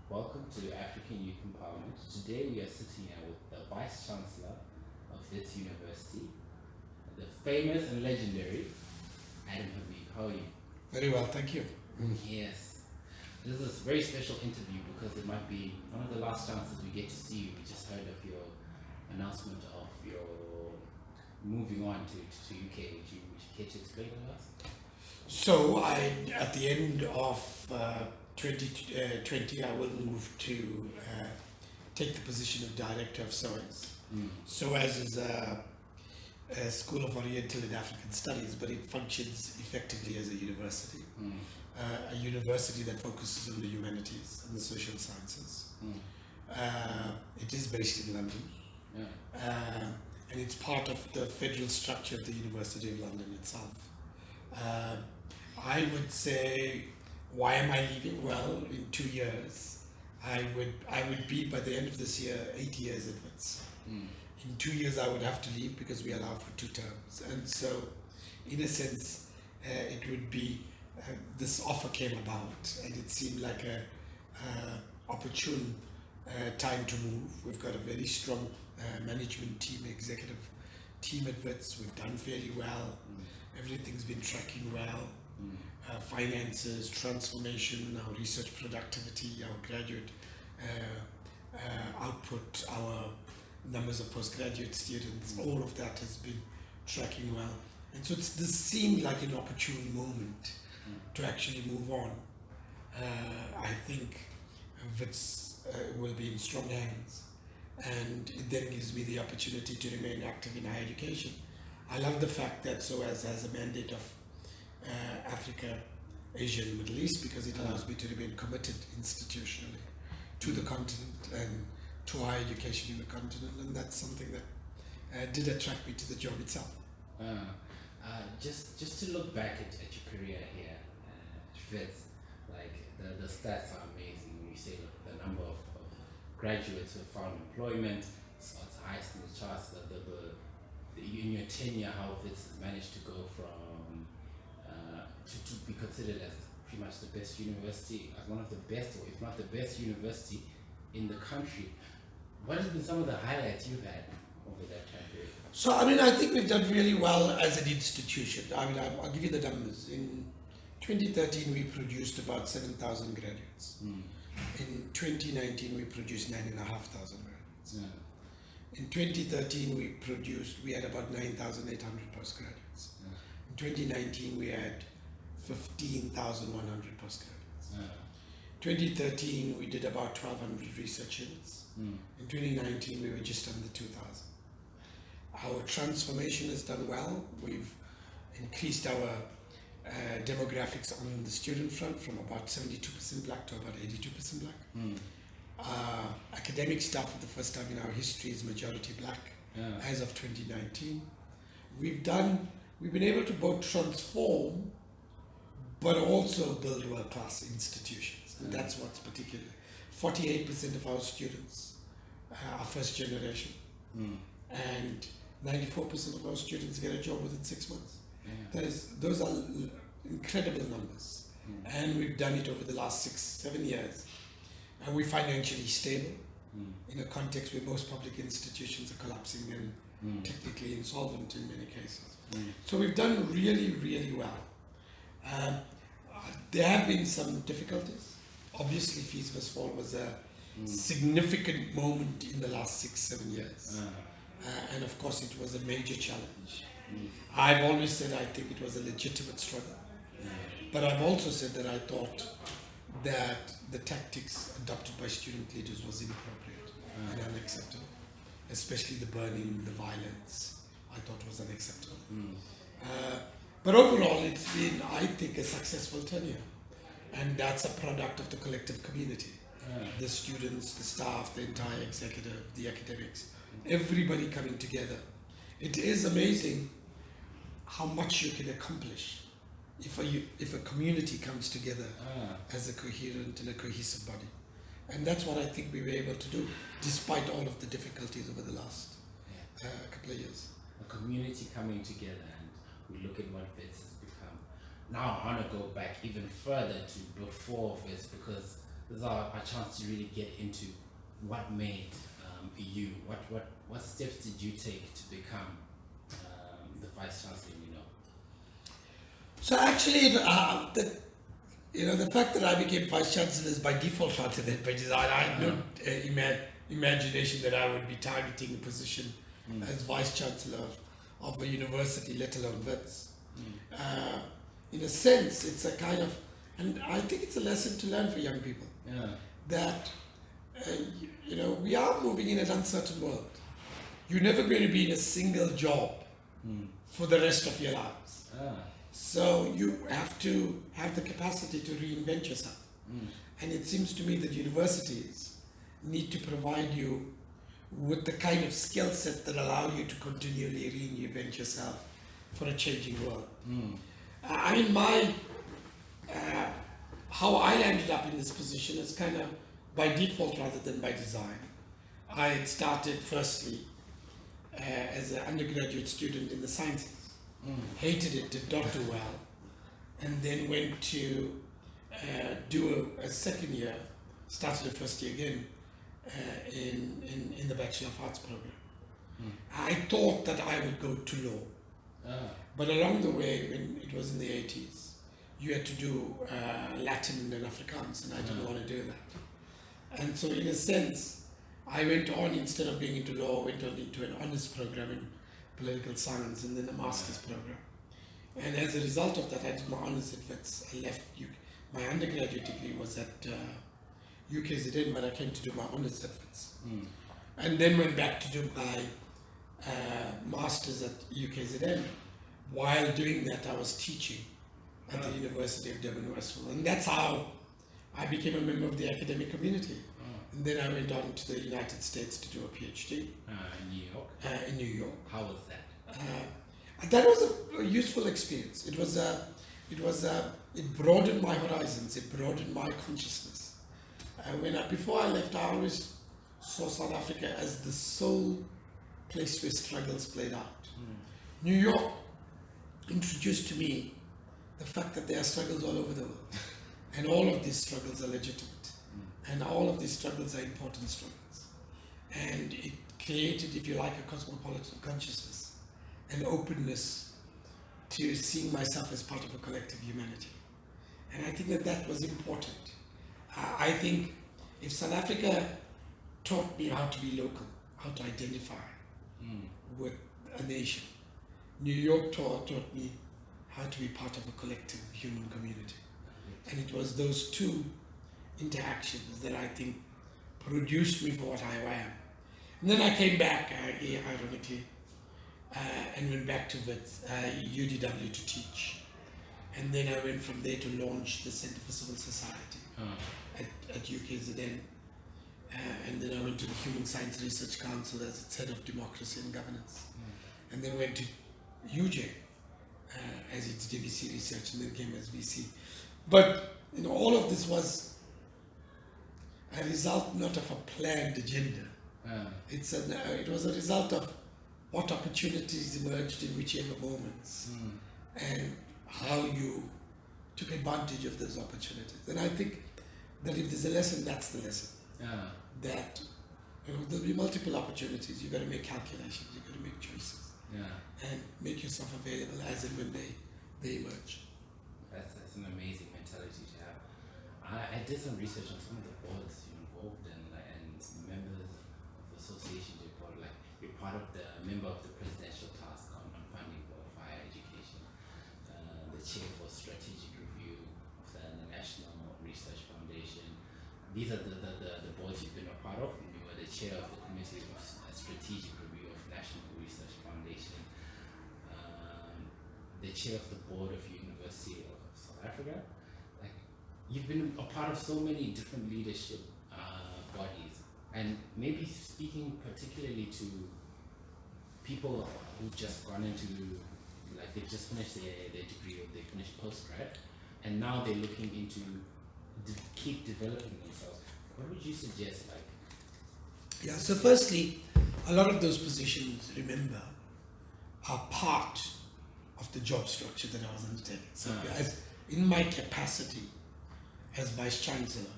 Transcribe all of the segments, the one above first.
Welcome to African Youth Empowerment. Today we are sitting here with the Vice-Chancellor of Wits University, the famous and legendary Adam Habib. How are you? Very well, thank you. Yes. This is a very special interview because it might be one of the last chances we get to see you. We just heard of your announcement of your moving on to UK. Would you care to explain to us? So at the end of 2020, I will move to take the position of Director of SOAS. SOAS is a School of Oriental and African Studies, but it functions effectively as a university. A university that focuses on the humanities and the social sciences. It is based in London. And it's part of the federal structure of the University of London itself. I would say, why am I leaving? Well, in 2 years, I would be, by the end of this year, 8 years at Wits. In 2 years, I would have to leave because we allow for 2 terms. And so, in a sense, it would be, this offer came about, and it seemed like a opportune time to move. We've got a very strong management team, executive team at Wits. We've done fairly well. Everything's been tracking well. Finances, transformation, our research productivity, our graduate output, our numbers of postgraduate students, all of that has been tracking well. And so this seemed like an opportune moment to actually move on. I think Wits will be in strong hands, and it then gives me the opportunity to remain active in higher education. I love the fact that SOAS has a mandate of Africa, Asia and Middle East, because it allows me to remain committed institutionally to the continent and to higher education in the continent, and that's something that did attract me to the job itself. Just to look back at your career here at Wits, like the stats are amazing. When you say the number of graduates who have found employment, it's the highest in the charts. In your tenure, how Wits has managed to go from to be considered as pretty much the best university, as one of the best, or if not the best university in the country. What has been some of the highlights you've had over that time period? So, I think we've done really well as an institution. I'll give you the numbers. In 2013, we produced about 7,000 graduates. In 2019, we produced 9,500 graduates. In 2013, we had about 9,800 postgraduates. In 2019, we had 15,100 postgraduates. 2013, we did about 1,200 research units. In 2019, we were just under 2,000. Our transformation has done well. We've increased our demographics on the student front from about 72% black to about 82% black. Academic staff for the first time in our history is majority black as of 2019. We've been able to both transform but also build world-class institutions, and that's what's particular. 48% of our students are first generation, and 94% of our students get a job within 6 months. Those are incredible numbers, and we've done it over the last 6-7 years, and we're financially stable in a context where most public institutions are collapsing and technically insolvent in many cases. So we've done really, really well. There have been some difficulties. Obviously, Fees Must Fall was a significant moment in the last 6-7 years. And of course, it was a major challenge. I've always said I think it was a legitimate struggle. But I've also said that I thought that the tactics adopted by student leaders was inappropriate and unacceptable. Especially the burning, the violence, I thought was unacceptable. But overall, it's been, I think, a successful tenure. And that's a product of the collective community. The students, the staff, the entire executive, the academics, everybody coming together. It is amazing how much you can accomplish if a community comes together as a coherent and a cohesive body. And that's what I think we were able to do, despite all of the difficulties over the last couple of years. A community coming together, and we look at what Wits has become. Now I want to go back even further to before Wits, because this is our chance to really get into what made you. What steps did you take to become the Vice-Chancellor? So actually, the fact that I became Vice-Chancellor is by default rather than by design. I had no imagination that I would be targeting a position as Vice-Chancellor of a university, let alone Wits. In a sense, it's a kind of, and I think it's a lesson to learn for young people, that we are moving in an uncertain world. You're never going to be in a single job for the rest of your lives. So you have to have the capacity to reinvent yourself. And it seems to me that universities need to provide you with the kind of skill set that allow you to continually reinvent yourself for a changing world. I mean, how I ended up in this position is kind of by default rather than by design. I had started firstly as an undergraduate student in the sciences. Hated it, did not do well, and then went to do a second year, started a first year again in the Bachelor of Arts program. I thought that I would go to law, but along the way, when it was in the 80s, you had to do Latin and Afrikaans, and I didn't want to do that. And so in a sense, I went on, instead of being into law, went on into an honors program in political science and then a master's program. And as a result of that, I did my honors at Wits. I left my undergraduate degree was at UKZN, but I came to do my honors at Wits. And then went back to do my master's at UKZN. While doing that, I was teaching at the University of Durban Westville. And that's how I became a member of the academic community. And then I went on to the United States to do a PhD. In New York? In New York. How was that? That was a useful experience. It broadened my horizons. It broadened my consciousness. Before I left, I always saw South Africa as the sole place where struggles played out. New York introduced to me the fact that there are struggles all over the world. And all of these struggles are legitimate. And all of these struggles are important struggles. And it created, if you like, a cosmopolitan consciousness, an openness to seeing myself as part of a collective humanity. And I think that was important. I think if South Africa taught me how to be local, how to identify with a nation, New York taught me how to be part of a collective human community. And it was those two interactions that I think produced me for what I am. And then I came back, ironically, and went back to UDW to teach. And then I went from there to launch the Center for Civil Society at UKZN. And then I went to the Human Science Research Council as its head of democracy and governance. And then went to UJ as its DVC research, and then came as VC. But all of this was a result not of a planned agenda. It was a result of what opportunities emerged in whichever moments, and how you took advantage of those opportunities. And I think that if there's a lesson, that's the lesson. That there'll be multiple opportunities. You've got to make calculations. You've got to make choices, and make yourself available as and when they emerge. That's an amazing mentality to have. I did some research on some of the boards you're involved in, and members of the association you're part of the member of the presidential task on funding for higher education, the chair for strategic review of the National Research Foundation. These are the boards you've been a part of. You were the chair of the committee of strategic review of National Research Foundation, the chair of the board of University of South Africa. You've been a part of so many different leadership bodies, and maybe speaking particularly to people who've just gone into, they've just finished their degree, or they finished postgrad, and now they're looking into keep developing themselves. What would you suggest? So firstly, a lot of those positions, remember, are part of the job structure that I was undertaking. So in my capacity as Vice-Chancellor,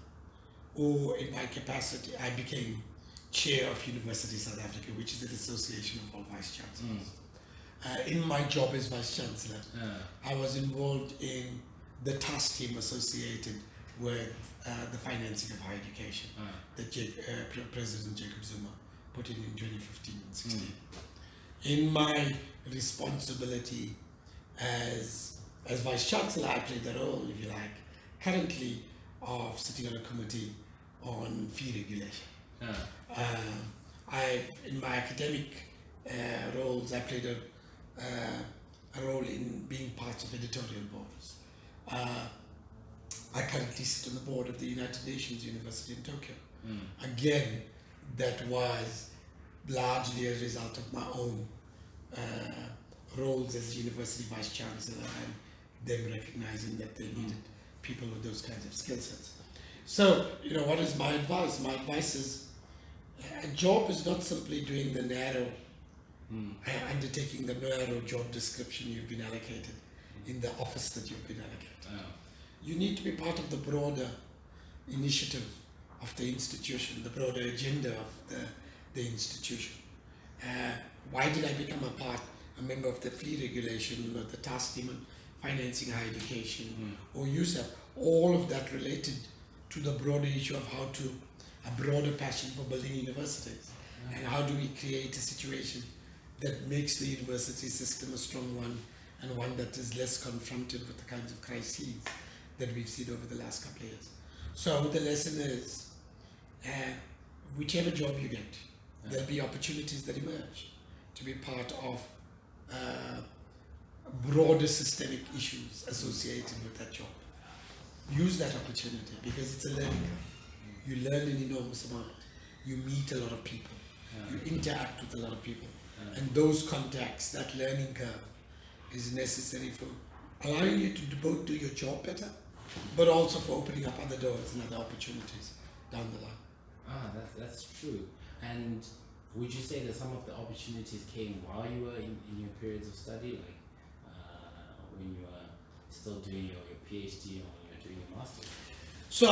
or in my capacity, I became chair of University South Africa, which is an association of all vice-chancellors. In my job as vice-chancellor, I was involved in the task team associated with the financing of higher education that President Jacob Zuma put in 2015 and 16. In my responsibility as vice-chancellor, I played the role, if you like, currently of sitting on a committee on fee regulation. In my academic roles, I played a role in being part of editorial boards. I currently sit on the board of the United Nations University in Tokyo. Again, that was largely a result of my own roles as university vice-chancellor and them recognizing that they needed people with those kinds of skill sets. So, what is my advice? My advice is a job is not simply doing the narrow, undertaking the narrow job description you've been allocated in the office that you've been allocated. You need to be part of the broader initiative of the institution, the broader agenda of the institution. Why did I become a member of the fee regulation or the task team on financing higher education or USAF? All of that related to the broader issue of a broader passion for building universities. And how do we create a situation that makes the university system a strong one and one that is less confronted with the kinds of crises that we've seen over the last couple of years. So the lesson is, whichever job you get, there'll be opportunities that emerge to be part of broader systemic issues associated with that job. Use that opportunity because it's a learning curve. You learn an enormous amount. You meet a lot of people. You interact with a lot of people. And those contacts, that learning curve, is necessary for allowing you to both do your job better, but also for opening up other doors and other opportunities down the line. That's true. And would you say that some of the opportunities came while you were in your periods of study, like when you were still doing your PhD or when you were doing your master's? So,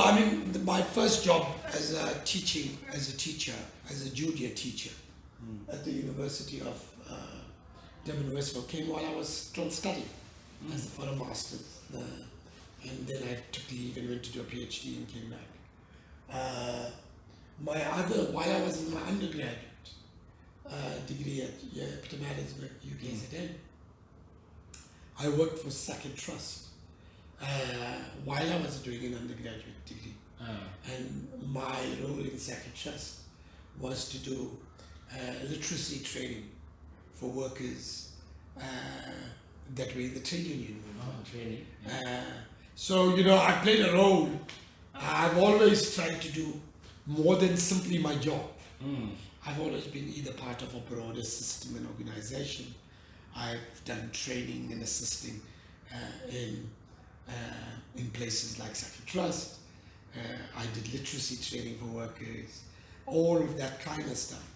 my first job as a teacher, as a junior teacher at the University of Durban Westville came while I was still studying for a master's. And then I took leave and went to do a PhD and came back. While I was in my undergraduate degree at Pietermaritzburg, UKZN, I worked for Second Trust while I was doing an undergraduate degree. And my role in Second Trust was to do literacy training for workers that were in the trade union movement. Training. So, I played a role. I've always tried to do more than simply my job. I've always been either part of a broader system and organization. I've done training and assisting in places like Second Trust. I did literacy training for workers. All of that kind of stuff,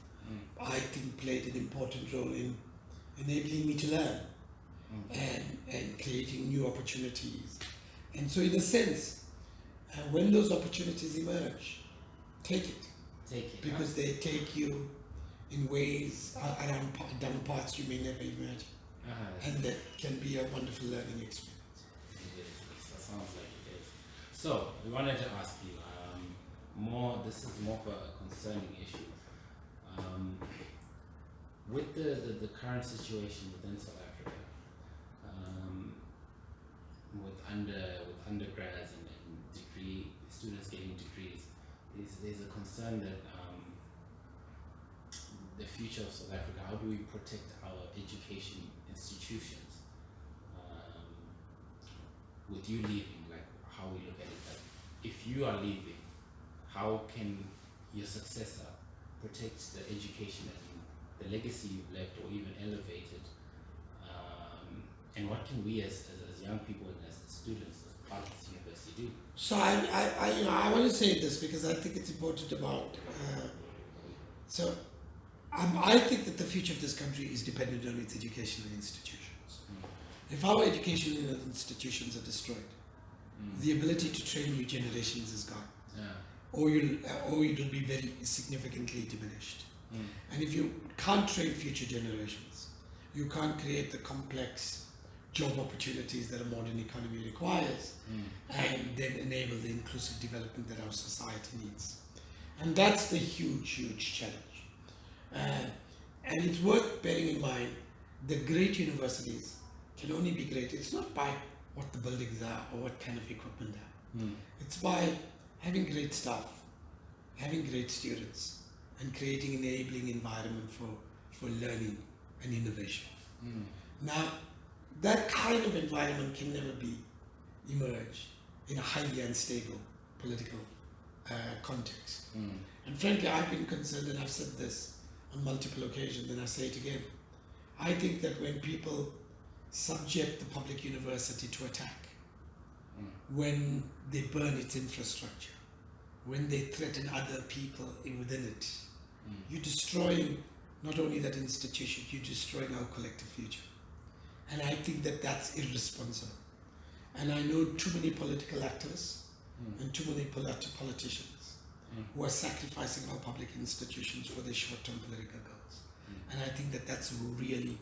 I think, played an important role in enabling me to learn and creating new opportunities. And so, in a sense, when those opportunities emerge, take it. Because they take you in ways down paths you may never imagine. And that can be a wonderful learning experience. It is. That sounds like it is. So, we wanted to ask you, this is more of a concerning issue. With the current situation within South Africa, with undergrads and degree students getting degrees, there's a concern that the future of South Africa, how do we protect our education institutions? With you leaving, like how we look at it, like if you are leaving, how can your successor protect the education and the legacy you've left or even elevated? And what can we as young people and as students, as part of this university do? So I want to say this because I think it's important about. I think that the future of this country is dependent on its educational institutions. If our educational institutions are destroyed, the ability to train new generations is gone. or it will be very significantly diminished. And if you can't train future generations, you can't create the complex job opportunities that a modern economy requires, and then enable the inclusive development that our society needs. And that's the huge challenge. And it's worth bearing in mind that great universities can only be great. It's not by what the buildings are or what kind of equipment they are. It's by having great staff, having great students, and creating an enabling environment for learning and innovation. Now, that kind of environment can never be emerged in a highly unstable political context. And frankly, I've been concerned, and I've said this on multiple occasions, and I say it again. I think that when people subject the public university to attack, when they burn its infrastructure, when they threaten other people within it, you're destroying not only that institution, you're destroying our collective future. And I think that that's irresponsible. And I know too many political activists and too many politicians who are sacrificing our public institutions for their short-term political goals. And I think that that's really,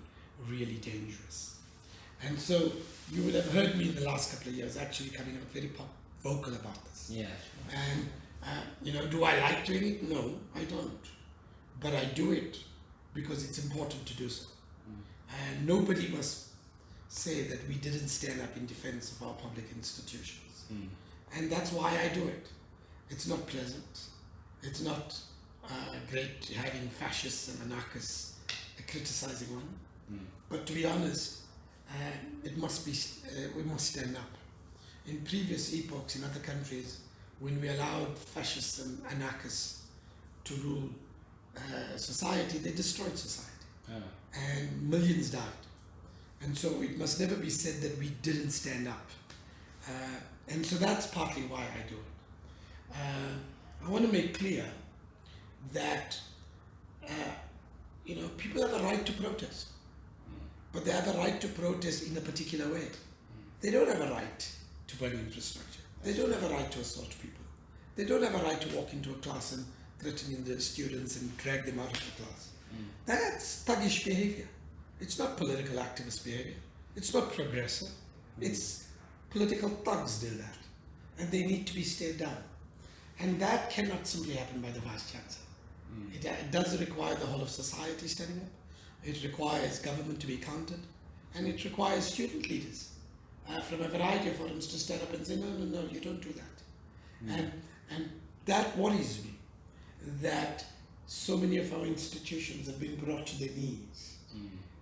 really dangerous. And so you will have heard me in the last couple of years actually coming up very vocal about this. Yeah. And do I like doing it? No, I don't. But I do it because it's important to do so. And nobody must say that we didn't stand up in defense of our public institutions. And that's why I do it. It's not pleasant. It's not great having fascists and anarchists criticizing one. But to be honest, we must stand up. In previous epochs in other countries, when we allowed fascists and anarchists to rule society, they destroyed society. And millions died. And so it must never be said that we didn't stand up. And so that's partly why I do it. I want to make clear that people have a right to protest, but they have a right to protest in a particular way. They don't have a right to burn infrastructure. They don't have a right to assault people. They don't have a right to walk into a class and threaten the students and drag them out of the class. That's thuggish behavior. It's not political activist behavior. It's not progressive. It's political thugs do that. And they need to be stared down. And that cannot simply happen by the Vice-Chancellor. It does require the whole of society standing up. It requires government to be counted. And it requires student leaders from a variety of forums to stand up and say, no, you don't do that. And that worries me, that so many of our institutions have been brought to their knees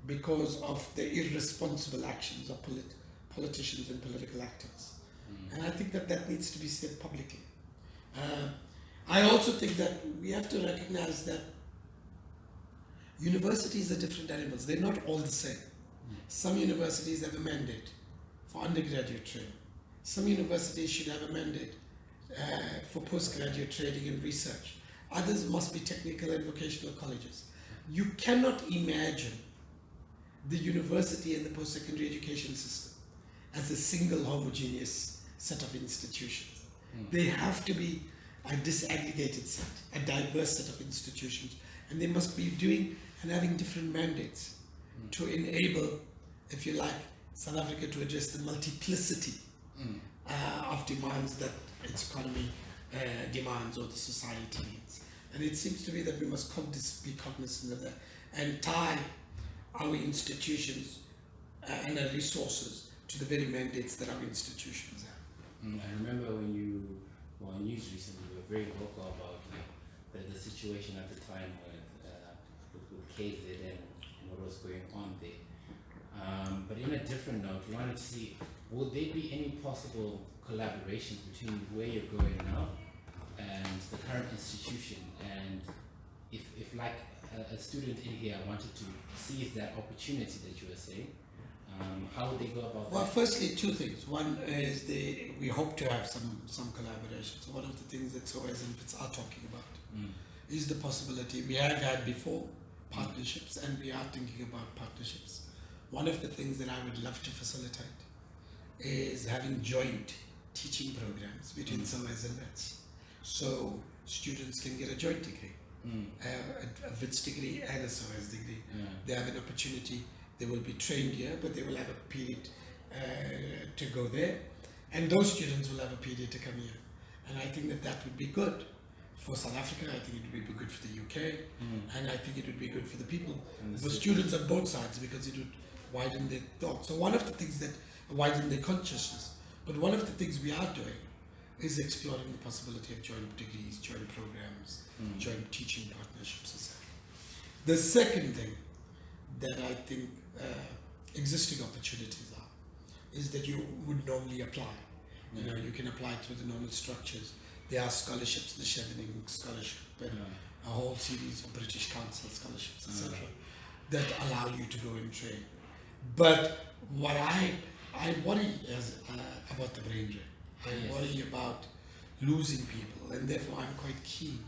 because of the irresponsible actions of politicians and political actors. And I think that needs to be said publicly. I also think that we have to recognize that universities are different animals. They're not all the same. Some universities have a mandate for undergraduate training. Some universities should have a mandate for postgraduate training and research. Others must be technical and vocational colleges. You cannot imagine the university and the post-secondary education system as a single homogeneous set of institutions. They have to be a disaggregated set, a diverse set of institutions, and they must be doing and having different mandates to enable, if you like, South Africa to address the multiplicity of demands that its economy demands or the society needs. And it seems to me that we must be cognizant of that and tie our institutions and our resources to the very mandates that our institutions have. I remember when you were on news recently, you were very vocal about the situation at the time with KZN and what was going on there. But in a different note, we wanted to see, would there be any possible collaborations between where you're going now and the current institution? And if like a student in here wanted to seize that opportunity that you were saying, how would they go about that? Well, firstly, two things. One is we hope to have some collaboration. So one of the things that SOAS and Wits are talking about is the possibility. We have had before partnerships, and we are thinking about partnerships. One of the things that I would love to facilitate is having joint teaching programs between SOAS and Wits. so students can get a joint degree, a Wits degree and a SOAS degree. They have an opportunity. They will be trained here, but they will have a period to go there, and those students will have a period to come here. And I think that would be good for South Africa. I think it would be good for the UK, and I think it would be good for the people, the students on both sides, because it would widen their thought. So one of the things that widen their consciousness, but one of the things we are doing is exploring the possibility of joint degrees, joint programs, joint teaching partnerships, etc. The second thing that I think existing opportunities are is that you would normally apply. You know, you can apply through the normal structures. There are scholarships, the Chevening Scholarship, and a whole series of British Council scholarships, etc., that allow you to go and train. But what I worry about the brain drain. I worry about losing people, and therefore I'm quite keen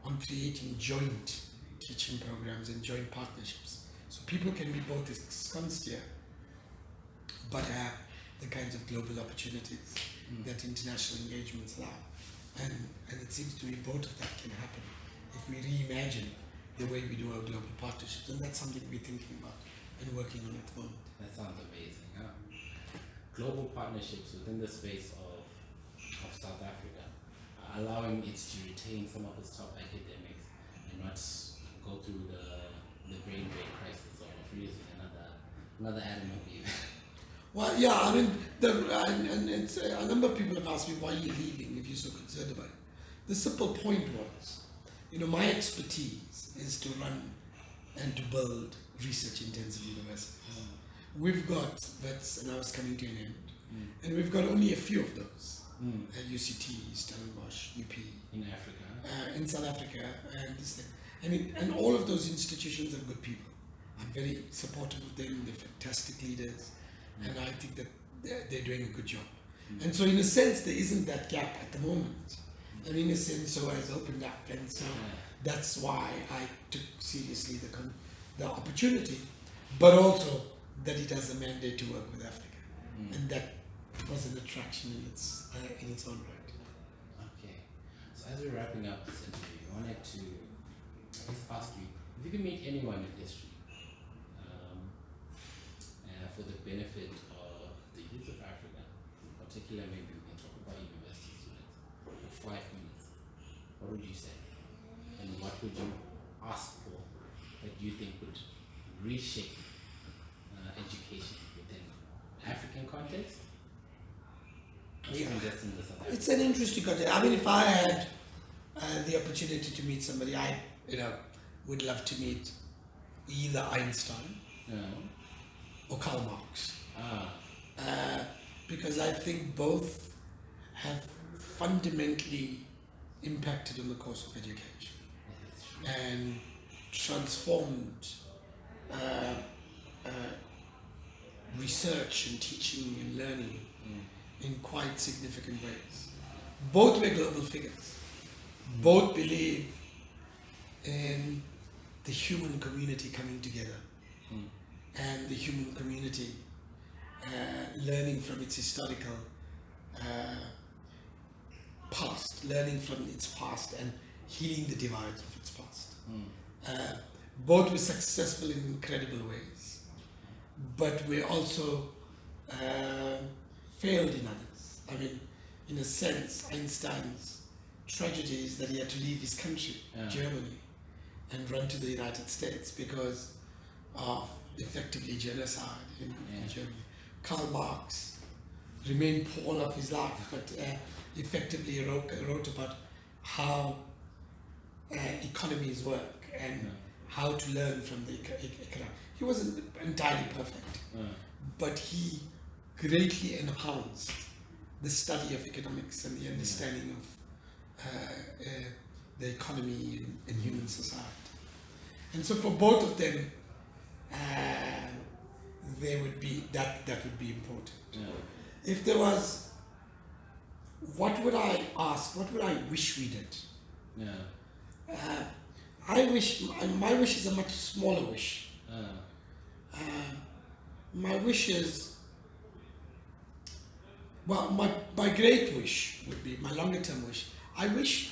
on creating joint teaching programs and joint partnerships, so people can be both ensconced here, but have the kinds of global opportunities that international engagements allow. And it seems to me both of that can happen if we reimagine the way we do our global partnerships, and that's something we're thinking about and working on at the moment. That sounds amazing. Huh? Global partnerships within the space of South Africa, allowing it to retain some of its top academics and not go through the brain drain crisis of losing another Adam Habib. Well, yeah, I mean, and it's, a number of people have asked me, why are you leaving if you're so concerned about it? The simple point was, you know, my expertise is to run and to build research-intensive universities. We've got Wits, and now it's coming to an end, and we've got only a few of those. UCT, Stellenbosch, UP. In Africa. In South Africa, and this thing. And all of those institutions have good people. I'm very supportive of them, they're fantastic leaders, and I think that they're doing a good job. And so in a sense, there isn't that gap at the moment. And in a sense, SOAS opened up, and so that's why I took seriously the opportunity, but also that it has a mandate to work with Africa. And that was an attraction in its own right. Okay. So as we're wrapping up this interview, I wanted to just ask you, if you could meet anyone in history, for the benefit of the youth of Africa, in particular, maybe we can talk about university students, for 5 minutes, what would you say? And what would you ask for that you think would reshape education within African context? It's an interesting context. I mean, if I had the opportunity to meet somebody, I would love to meet either Einstein or Karl Marx, because I think both have fundamentally impacted on the course of education and transformed research and teaching and learning in quite significant ways. Both were global figures. Both believe in the human community coming together and the human community learning from its historical past, learning from its past and healing the divides of its past. Both were successful in incredible ways, but we also failed in others. I mean, in a sense, Einstein's tragedy is that he had to leave his country, Germany, and run to the United States because of effectively genocide in Germany. Karl Marx remained poor of his life, but effectively wrote about how economies work and how to learn from the economy. He wasn't entirely perfect, but he greatly enhanced the study of economics and the understanding of the economy and human society. And so for both of them, they would be that would be important. If there was, what would I ask? What would I wish we did? I wish, my wish is a much smaller wish. My wish is, well, my great wish would be, my longer term wish, I wish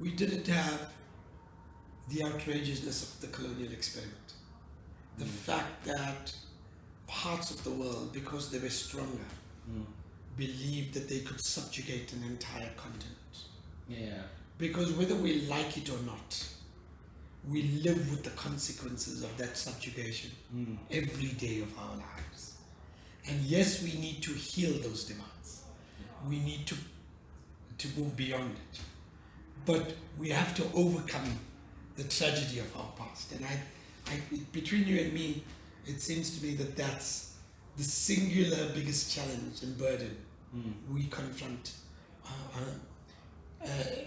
we didn't have the outrageousness of the colonial experiment. The fact that parts of the world, because they were stronger, believed that they could subjugate an entire continent. Yeah. Because whether we like it or not, we live with the consequences of that subjugation every day of our lives. And yes, we need to heal those divides. We need to move beyond it. But we have to overcome the tragedy of our past. And between you and me, it seems to me that that's the singular biggest challenge and burden we confront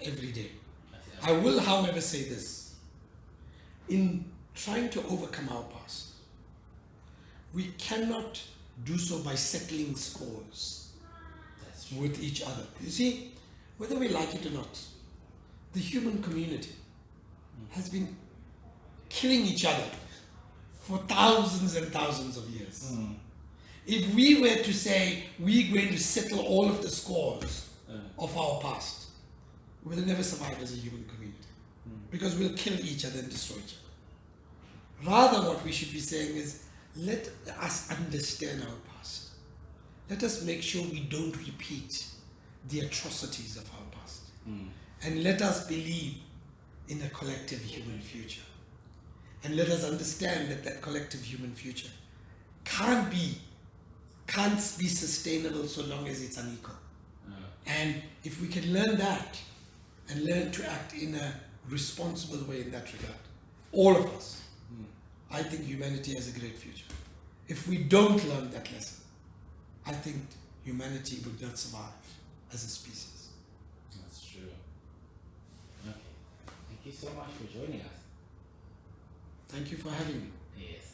every day. I will, however, say this. In trying to overcome our past, we cannot do so by settling scores with each other. You see, whether we like it or not, the human community has been killing each other for thousands and thousands of years. If we were to say we're going to settle all of the scores of our past, we'll never survive as a human community because we'll kill each other and destroy each other. Rather, what we should be saying is, let us understand our past. Let us make sure we don't repeat the atrocities of our past. And let us believe in a collective human future. And let us understand that that collective human future can't be sustainable so long as it's unequal. And if we can learn that and learn to act in a responsible way in that regard, all of us, I think humanity has a great future. If we don't learn that lesson, I think humanity would not survive as a species. That's true. Okay. Thank you so much for joining us. Thank you for having me. Yes.